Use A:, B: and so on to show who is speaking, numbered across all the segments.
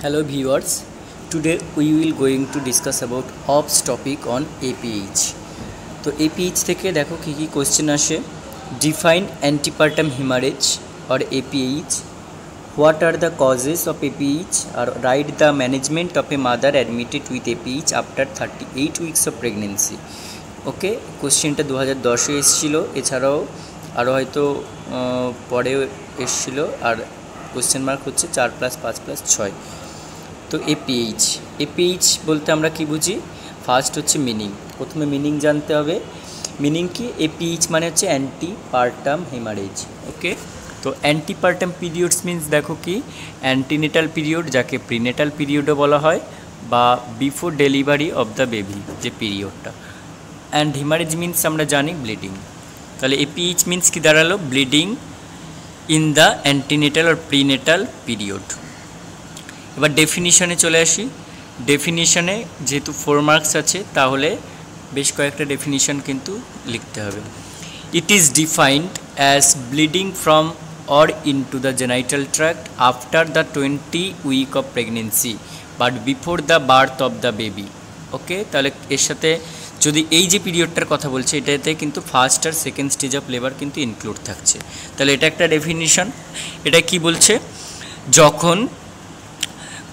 A: Hello viewers, today we will going to discuss about OPS topic on APH. तो APH থেকে দেখো কি question আসে। Define antepartum hemorrhage or APH. What are the causes of APH? Or write the management of a mother admitted with APH after 38 weeks of pregnancy. ওকে, কোশ্চেনটা 2010-এ এসেছিল, এছাড়াও আরও হয়তো পরে এসেছিল। আর কোশ্চেন মার্ক হচ্ছে 4+5+6। তো এপিএইচ বলতে আমরা কি বুঝি? ফার্স্ট হচ্ছে মিনিং, প্রথমে মিনিং জানতে হবে। মিনিং কি? এপিএইচ মানে হচ্ছে অ্যান্টিপার্টাম হেমারেজ। ওকে, তো অ্যান্টিপার্টাম পিরিয়ডস মিন্স দেখো কি অ্যান্টিনেটাল পিরিয়ড, যাকে প্রিনেটাল পিরিয়ডও বলা হয়, বা before delivery of the baby যে পিরিয়ডটা। অ্যান্ড হেমারেজ মিন্স আমরা জানি ব্লিডিং। তাহলে এপিএইচ মিন্স কি দাঁড়ালো? Bleeding in the antenatal or prenatal period. এবার ডেফিনিশনে চলে আসি। ডেফিনিশনে যেহেতু 4 মার্কস আছে, তাহলে বেশ কয়েকটা ডেফিনিশন কিন্তু লিখতে হবে। It is defined as bleeding from or into the genital tract after the 20 week of pregnancy but before the birth of the baby. Okay, তাহলে এর সাথে যদি এই যে পিরিয়ডটার কথা বলছে, এটাতে কিন্তু ফার্স্ট আর সেকেন্ড স্টেজ অফ লেবার কিন্তু ইনক্লুড থাকছে। তাহলে এটা একটা ডেফিনিশন। এটা কি বলছে? যখন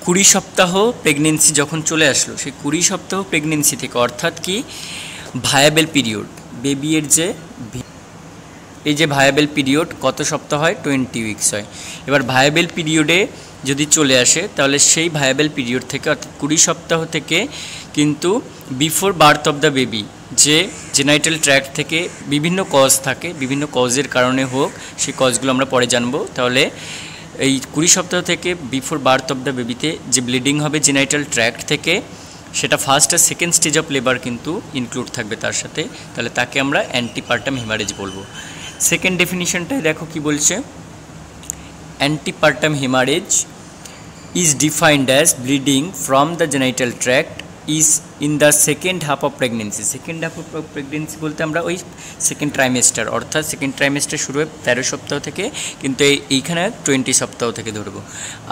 A: 20 সপ্তাহ প্রেগনেন্সি যখন চলে আসলো, সেই 20 সপ্তাহ প্রেগনেন্সি থেকে, অর্থাৎ কি ভায়াবেল পিরিয়ড, বেবি এর যে এই যে ভায়াবেল পিরিয়ড কত সপ্তাহ হয়? 20 উইকস হয়। এবার ভায়াবেল পিরিয়ডে যদি চলে আসে, তাহলে সেই ভায়াবেল পিরিয়ড থেকে, অর্থাৎ 20 সপ্তাহ থেকে কিন্তু before birth of the baby যে জেনাইটাল ট্র্যাক্ট থেকে বিভিন্ন কজ থাকে, বিভিন্ন কজের কারণে হোক, সেই কজগুলো আমরা পরে জানবো। তাহলে এই 20 সপ্তাহ থেকে বিফোর বার্থ অফ দ্য বেবিতে যে ব্লিডিং হবে জেনাইটাল ট্র্যাক্ট থেকে, সেটা ফার্স্ট আর সেকেন্ড স্টেজ অফ লেবার কিন্তু ইনক্লুড থাকবে তার সাথে। তাহলে তাকে আমরা অ্যান্টিপার্টাম হেমারেজ বলবো। সেকেন্ড ডেফিনিশনটাই দেখো কি বলছে। Antepartum haemorrhage is defined as bleeding from the genital tract is in the second half of pregnancy. Second half of pregnancy বলতে আমরা ওই সেকেন্ড ট্রাইমেস্টার, অর্থাৎ সেকেন্ড ট্রাইমেস্টার শুরু হয় 13 সপ্তাহ থেকে, কিন্তু এইখানে 20 সপ্তাহ থেকে ধরবো।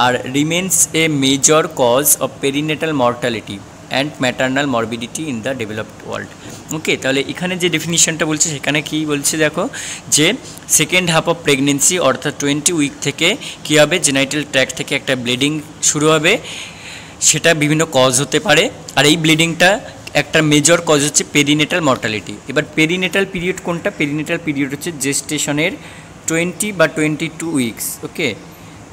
A: আর remains a major cause of perinatal mortality and maternal morbidity in the developed world. Okay, তাহলে এখানে যে ডেফিনিশনটা বলছে, সেখানে কি বলছে দেখো, যে সেকেন্ড হাফ অফ প্রেগনেন্সি অর্থাৎ 20 উইক থেকে কী হবে? জেনাইটাল ট্র্যাক্ট থেকে একটা ব্লিডিং শুরু হবে, সেটা বিভিন্ন কজ হতে পারে। আর এই ব্লিডিংটা একটা মেজর কজ হচ্ছে পেরিনেটাল মর্টালিটি। এবার পেরিনেটাল পিরিয়ড কোনটা? পেরিনেটাল পিরিয়ড হচ্ছে জেস্টেশনের 20 বা 22 উইকস। ওকে,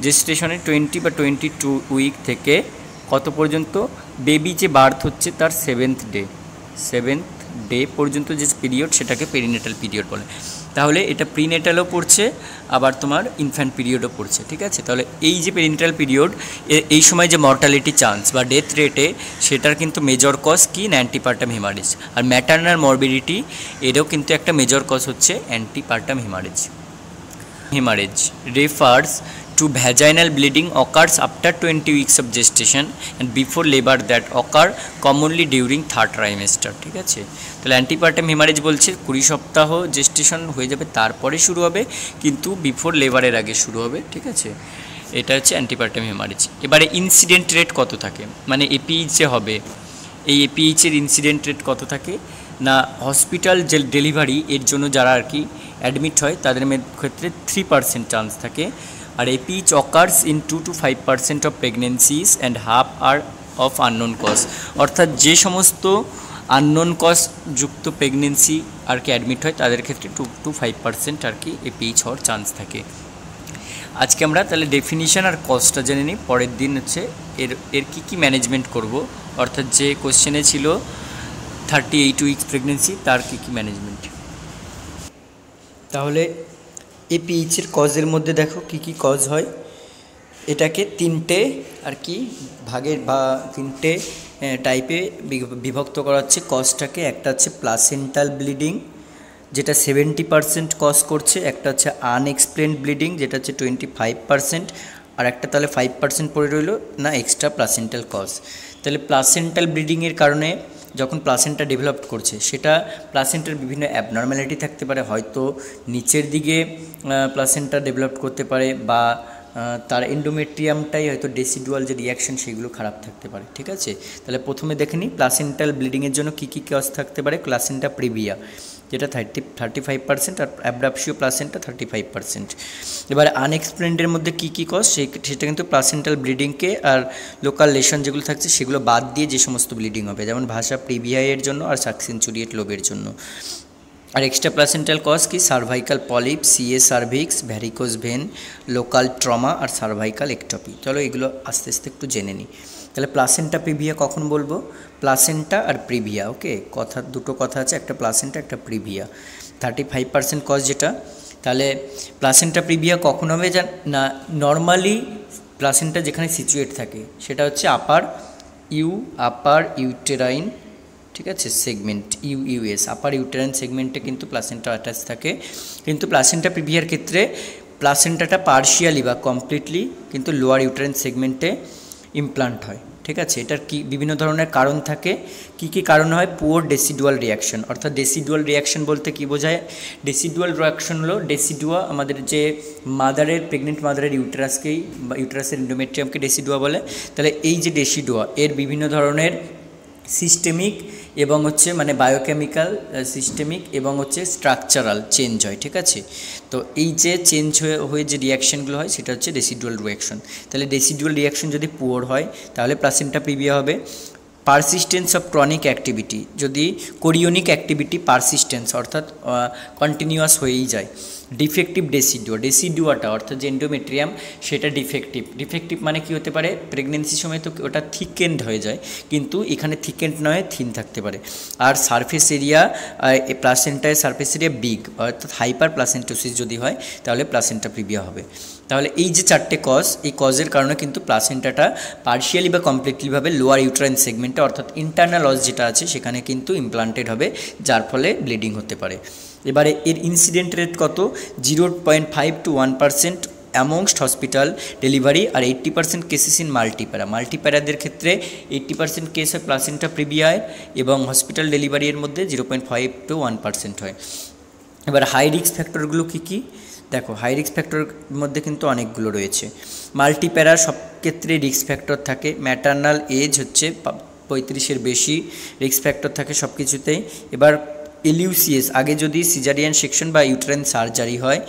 A: জেস্টেশনের 20 বা 22 উইক থেকে কত পর্যন্ত? বেবি যে বার্থ হচ্ছে তার 7th ডে পর্যন্ত যে পিরিয়ড, সেটাকে পেরিনেটাল পিরিয়ড বলে। তাহলে এটা প্রিনেটালও পড়ছে, আবার তোমার ইনফ্যান্ট পিরিয়ডও পড়ছে। ঠিক আছে, তাহলে এই যে পেরিনেটাল পিরিয়ড, এই সময় যে মর্টালিটি চান্স বা ডেথ রেটে, সেটার কিন্তু মেজর কজ কি? Antepartum haemorrhage. আর ম্যাটার্নাল মরবিডিটি, এরও কিন্তু একটা মেজর কজ হচ্ছে antepartum haemorrhage. Haemorrhage refers to vaginal bleeding occurs after 20 weeks of gestation and before labor that occur commonly during 3rd trimester। ঠিক আছে, তাহলে অ্যান্টিপার্টাম হেমারেজ বলছে 20 সপ্তাহ জেস্টেশন হয়ে যাবে, তারপরে শুরু হবে, কিন্তু বিফোর লেবারের আগে শুরু হবে। ঠিক আছে, এটা হচ্ছে অ্যান্টিপার্টাম হেমারেজ। এবারে ইনসিডেন্ট রেট কত থাকে, মানে এপিএইচ যে হবে, এই এপিএইচের ইনসিডেন্ট রেট কত থাকে না? হসপিটাল যে ডেলিভারি এর জন্য যারা আর কি অ্যাডমিট হয়, তাদের ক্ষেত্রে 3% চান্স থাকে। আর APH occurs in 2 to 5% of pregnancies and half are of unknown cause. অর্থাৎ যে সমস্ত আননোন কজ যুক্ত প্রেগনেন্সি আর কি অ্যাডমিট হয়, তাদের ক্ষেত্রে 2 to 5% আর কি এপিএইচ হওয়ার চান্স থাকে। আজকে আমরা তাহলে ডেফিনিশন আর কজটা জেনে নিই। পরের দিন হচ্ছে এর কী ম্যানেজমেন্ট করব, অর্থাৎ যে কোশ্চেনে ছিল 38 উইকস প্রেগনেন্সি, তার কী ম্যানেজমেন্ট। তাহলে এপিএইচের কজের মধ্যে দেখো কি কি কজ হয়। এটাকে 3টে আর কি ভাগের বা 3টে টাইপে বিভক্ত করা হচ্ছে কজটাকে। একটা হচ্ছে প্লাসেন্টাল ব্লিডিং, যেটা 70% কজ করছে। একটা হচ্ছে আনএক্সপ্লেনড ব্লিডিং, যেটা হচ্ছে 25%। আর একটা তাহলে 5% পড়ে রইল না এক্সট্রা প্লাসেন্টাল কজ। তাহলে প্লাসেন্টাল ব্লিডিংয়ের কারণে যখন প্লাসেন্টা ডেভেলপ করছে, সেটা প্লাসেন্টার বিভিন্ন অ্যাবনর্ম্যালিটি থাকতে পারে, হয়তো নিচের দিকে প্লাসেন্টা ডেভেলপ করতে পারে, বা তার এন্ডোমেট্রিয়ামটাই হয়তো ডেসিডুয়াল যে রিয়াকশন সেগুলো খারাপ থাকতে পারে। ঠিক আছে, তাহলে প্রথমে দেখে নিই প্লাসেন্টাল ব্লিডিংয়ের জন্য কী কী কজ থাকতে পারে। প্লাসেন্টা প্রিভিয়া যেটা 35% আর অ্যাবডাপশিও প্লাসেন্টা 35%। এবার আনএক্সপ্লেন্ডের মধ্যে কী কী কজ সেটা কিন্তু প্লাসেন্টাল ব্লিডিংকে আর লোকাল লেশন যেগুলো থাকছে সেগুলো বাদ দিয়ে যে সমস্ত ব্লিডিং হবে, যেমন ভাষা প্রিভিয়াইয়ের জন্য আর সাকসেন্চুরিয়েট লোবের জন্য। আর এক্সট্রা প্লাসেন্টাল কজ কি cervical polyp, CA cervix, varicose vein, local trauma আর সার্ভাইকাল একটপি। চলো এগুলো আস্তে আস্তে একটু জেনে নিই। তাহলে প্লাসেন্টা প্রিভিয়া কখন বলবো? প্লাসেন্টা আর প্রিভিয়া, ওকে, দুটো কথা আছে, একটা প্লাসেন্টা একটা প্রিভিয়া। 35% কজ যেটা, তাহলে প্লাসেন্টা প্রিভিয়া কখন হবে না নর্মালি প্লাসেন্টা যেখানে সিচুয়েট থাকে সেটা হচ্ছে আপার ইউটেরাইন, ঠিক আছে, সেগমেন্ট ইউএস, আপার ইউটেরাইন সেগমেন্টে কিন্তু প্লাসেন্টা অ্যাটাচ থাকে। কিন্তু প্লাসেন্টা প্রিভিয়ার ক্ষেত্রে প্লাসেন্টাটা পার্শিয়ালি বা কমপ্লিটলি কিন্তু লোয়ার ইউটেরাইন সেগমেন্টে ইমপ্লান্ট হয়। ঠিক আছে, এটার কি বিভিন্ন ধরনের কারণ থাকে। কি কি কারণ হয়? পুওর ডেসিডুয়াল রিয়াকশন, অর্থাৎ ডেসিডুয়াল রিয়াকশন বলতে কি বোঝায়? ডেসিডুয়াল রিয়াকশন হলো ডেসিডুয়া আমাদের যে মাদারের প্রেগনেন্ট মাদারের ইউটেরাসকেই বা ইউটেরাসের এন্ডোমেট্রিয়ামকে ডেসিডুয়া বলে। তাহলে এই যে ডেসিডুয়া এর বিভিন্ন ধরনের সিস্টেমিক এবং হচ্ছে মানে বায়োকেমিক্যাল সিস্টেমিক এবং হচ্ছে স্ট্রাকচারাল চেঞ্জ হয়। ঠিক আছে, তো এই যে চেঞ্জ হয়ে যে রিয়াকশানগুলো হয় সেটা হচ্ছে ডেসিডুয়াল রিয়াকশন। তাহলে ডেসিডুয়াল রিয়াকশন যদি পুওর হয় তাহলে প্লাসেন্টা প্রিভিয়া হবে। পারসিস্টেন্স অফ ক্রনিক অ্যাক্টিভিটি, যদি কোরিওনিক অ্যাক্টিভিটি পারসিস্টেন্স অর্থাৎ কন্টিনিউয়াস হয়েই যায়। ডিফেক্টিভ ডেসিডুয়াটা অর্থাৎ যে এন্ডোমেট্রিয়াম সেটা ডিফেক্টিভ মানে কি হতে পারে? প্রেগনেন্সির সময় তো ওটা থিকেন্ড হয়ে যায়, কিন্তু এখানে থিকেন্ড নয় থিন থাকতে পারে। আর সারফেস এরিয়া প্লাসেন্টায় সারফেস এরিয়া বিগ অর্থাৎ হাইপার প্লাসেন্টোসিস যদি হয় তাহলে প্লাসেন্টা প্রিভিয়া হবে। তাহলে এই যে চারটে কজ, এই কজের কারণে কিন্তু প্লাসেন্টাটা পার্শিয়ালি বা কমপ্লিটলিভাবে লোয়ার ইউটেরাইন সেগমেন্টে অর্থাৎ ইন্টারনাল অস যেটা আছে সেখানে কিন্তু ইমপ্লান্টেড হবে, যার ফলে ব্লিডিং হতে পারে। এবারে এর ইনসিডেন্ট রেট কত? 0.5 to 1% অ্যামংস্ট হসপিটাল ডেলিভারি আর 80% কেসেস ইন মাল্টিপ্যারাদের ক্ষেত্রে 80% কেস হয় প্লাসেন্টা প্রিভিয়ায় এবং হসপিটাল ডেলিভারির মধ্যে 0.5 to 1% হয়। এবার হাই রিস্ক ফ্যাক্টরগুলো কী কী? দেখো, হাই রিস্ক ফ্যাক্টরের মধ্যে কিন্তু অনেকগুলো রয়েছে। মাল্টিপ্যারা সব ক্ষেত্রে রিস্ক ফ্যাক্টর থাকে। ম্যাটার্নাল এজ হচ্ছে 35-এর বেশি রিস্ক ফ্যাক্টর থাকে সব কিছুতেই। এবার এলইউসিএস আগে যদি সিজারিয়ান সেকশন বা ইউটেরাইন সার্জারি হয়।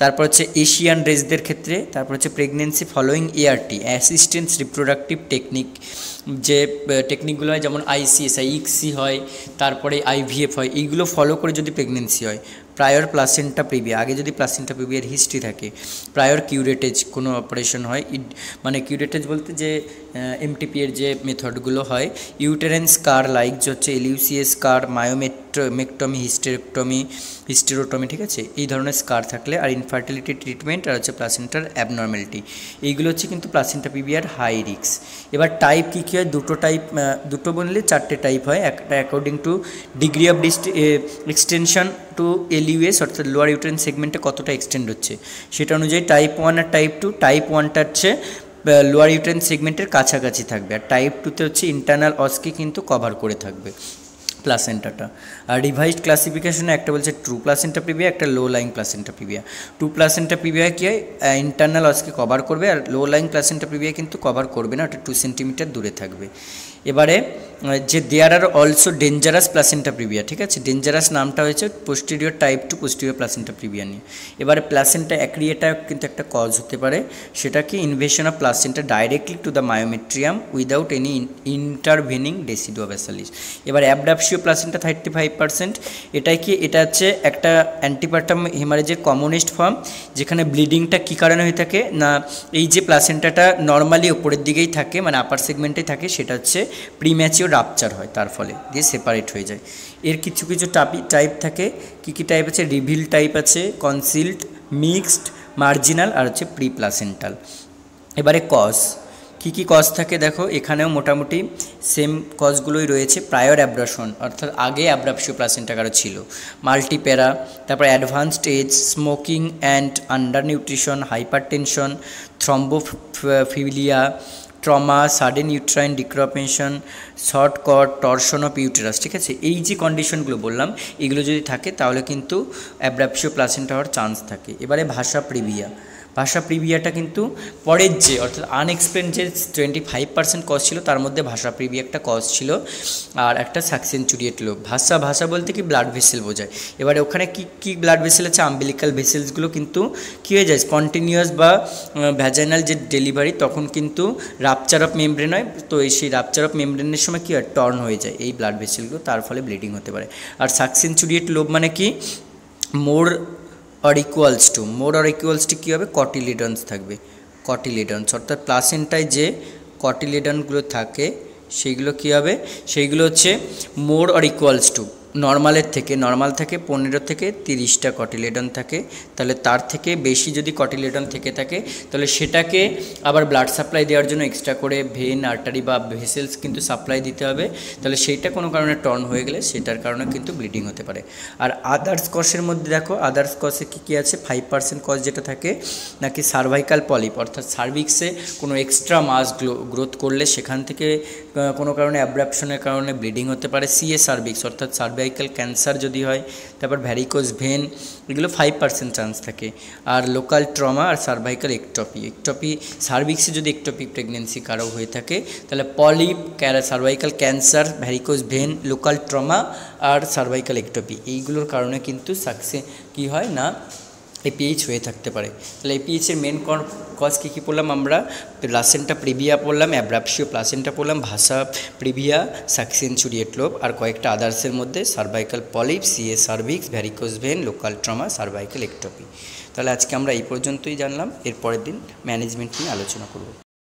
A: তারপর হচ্ছে এশিয়ান রেসদের ক্ষেত্রে, তারপর হচ্ছে pregnancy following ART assistance reproductive technique, যে টেকনিকগুলো হয় যেমন আইসিএসআই, ইক্সি হয়, তারপরে আইভিএফ হয়, এইগুলো ফলো করে যদি প্রেগনেন্সি হয়। প্রায়র প্লাসেন্টা প্রিভিয়া, আগে যদি প্লাসেন্টা প্রিভিয়ার হিস্ট্রি থাকে। প্রায়র কিউরেটেজ কোনো অপারেশন হয়, মানে কিউরেটেজ বলতে যে এমটিপি এর যে মেথডগুলো হয়। ইউটেরাইন স্কার লাইক যে হচ্ছে এলইউসিএস স্কার, মায়োমেক্টমি, হিস্টেরোটমি, ঠিক আছে, এই ধরনের স্কার থাকলে। আর ইনফার্টিলিটি ট্রিটমেন্ট আর হচ্ছে প্লাসেন্টার অ্যাবনর্মালিটি, এইগুলো হচ্ছে কিন্তু প্লাসেন্টা প্রিভিয়ার হাই রিস্ক। এবার টাইপ কী কী হয়? দুটো বললে চারটে টাইপ হয়। একটা according to degree of extension to LUS অর্থাৎ লোয়ার ইউটেরাইন সেগমেন্টে কতটা এক্সটেন্ড হচ্ছে সেটা অনুযায়ী টাইপ 1 আর টাইপ 2। টাইপ 1টা হচ্ছে লোয়ার ইউটেরাইন সেগমেন্টের কাছাকাছি থাকবে, আর টাইপ 2তে হচ্ছে ইন্টারনাল অসকে কিন্তু কভার করে থাকবে প্লাসেন্টাটা। আর রিভাইজড ক্লাসিফিকেশনে একটা বলছে ট্রু প্লাসেন্টা প্রিভিয়া, একটা low lying placenta praevia. True placenta praevia কি হয়? ইন্টারনাল অসকে কভার করবে, আর লো লাইং প্লাসেন্টা প্রিভিয়া কিন্তু কভার করবে না, ওটা 2 সেন্টিমিটার দূরে থাকবে। এবারে যে there are also dangerous placenta praevia, ঠিক আছে, ডেঞ্জারাস নামটা হয়েছে posterior type 2 posterior placenta praevia নিয়ে। এবারে প্লাসেন্টা অ্যাক্রিয়েটা কিন্তু একটা কজ হতে পারে, সেটা কি invasion of placenta directly to the myometrium without any intervening decidua basalis. এবার অ্যাবডাপশিও প্লাসেন্টা 35%, এটাই কি? এটা হচ্ছে একটা অ্যান্টিপার্টাম হেমারেজের কমনেস্ট ফর্ম, যেখানে ব্লিডিংটা কী কারণে হয়ে থাকে না এই যে প্লাসেন্টাটা নর্মালি ওপরের দিকেই থাকে মানে আপার সেগমেন্টে থাকে, সেটা হচ্ছে প্রিম্যাচিওর রাপচার হয়, তার ফলে দিয়ে সেপারেট হয়ে যায়। এর কিছু কিছু টাইপ থাকে। কী কী টাইপ আছে? রিভিল টাইপ আছে, কনসিল্ড, মিক্সড, মার্জিনাল আর হচ্ছে প্রি প্লাসেন্টাল। এবারে কজ, কী কী কজ থাকে দেখো, এখানেও মোটামুটি সেম কজগুলোই রয়েছে। প্রায়র অ্যাব্রাশন অর্থাৎ আগে অ্যাব্রাপশিও প্লাসেন্টা কারো ছিল, মাল্টিপ্যারা, তারপর advanced age, smoking and under nutrition, hypertension, thrombophilia, trauma, sudden uterine decompression, short cord, torsion of uterus, ঠিক আছে, এই যে কন্ডিশনগুলো বললাম এগুলো যদি থাকে তাহলে কিন্তু অ্যাব্রাপশিও প্লাসেন্টা হওয়ার চান্স থাকে। এবারে ভাষা প্রিভিয়া, ভাষা প্রিভিয়াটা কিন্তু পরের যে অর্থাৎ আনএক্সপ্লেন যে 25% কজ ছিল তার মধ্যে ভাষা প্রিভিয়া একটা কজ ছিল আর একটা সাকসেন্চুরিয়েট লোব। ভাষা বলতে কি ব্লাড ভেসেল বোঝায়। এবারে ওখানে কি ব্লাড ভেসেল আছে, আম্বিলিক্যাল ভেসেলসগুলো কিন্তু কী হয়ে যায় স্পন্টেনিয়াস বা ভ্যাজাইনাল যে ডেলিভারি তখন কিন্তু রাপচার অফ মেমব্রেন হয়, তো সেই রাপচার অফ মেমব্রেনের সময় কী হয় টর্ন হয়ে যায় এই ব্লাড ভেসেলগুলো, তার ফলে ব্লিডিং হতে পারে। আর সাকসেন্চুরিয়েট লোব মানে কি মোর অর ইকুয়ালস টু কী হবে কটিলিডনস থাকবে, কটিলিডনস অর্থাৎ প্লাসেন্টায় যে কটিলিডনগুলো থাকে সেইগুলো কী হবে, সেইগুলো হচ্ছে মোর অর ইকুয়ালস টু নর্মালের থেকে, নর্মাল থেকে 15 থেকে 30টা কটিলিডন থাকে, তাহলে তার থেকে বেশি যদি কটিলিডন থেকে থাকে তাহলে সেটাকে আবার ব্লাড সাপ্লাই দেওয়ার জন্য এক্সট্রা করে ভেন আর্টারি বা ভেসেলস কিন্তু সাপ্লাই দিতে হবে, তাহলে সেইটা কোনো কারণে টর্ন হয়ে গেলে সেটার কারণে কিন্তু ব্লিডিং হতে পারে। আর আদার্স কজের মধ্যে দেখো আদার্স কজে কী আছে 5% কজ যেটা থাকে নাকি সার্ভাইকাল পলিপ, অর্থাৎ সার্ভিক্সে কোনো এক্সট্রা মাস গ্রোথ করলে সেখান থেকে কোনো কারণে অ্যাব্রাপশনের কারণে ব্লিডিং হতে পারে। সিএ সার্ভিক্স অর্থাৎ সার্ভাইকাল ক্যান্সার যদি হয়, তারপর ভ্যারিকোজ ভেন, এগুলো 5% চান্স থাকে। আর লোকাল ট্রমা আর সার্ভাইকাল একটপি সার্ভিক্সে যদি একটপিক প্রেগনেন্সি কারো হয়ে থাকে তাহলে polyp, cervical cancer, varicose vein, local trauma আর সার্ভাইকাল একটপি এইগুলোর কারণে কিন্তু কী হয় না এপিএইচ হয়ে থাকতে পারে। তাহলে এপিএইচের মেন কজ কী পড়লাম আমরা, প্লাসেন্টা প্রিভিয়া পড়লাম, অ্যাব্রাপসিও প্লাসেন্টা পড়লাম, ভাষা প্রিভিয়া, সাকসেন্চুরিয়েট লোব আর কয়েকটা আদার্সের মধ্যে cervical polyp, CA cervix, varicose vein, local trauma, cervical ectopy. তাহলে আজকে আমরা এই পর্যন্তই জানলাম, এর পরের দিন ম্যানেজমেন্ট নিয়ে আলোচনা করব।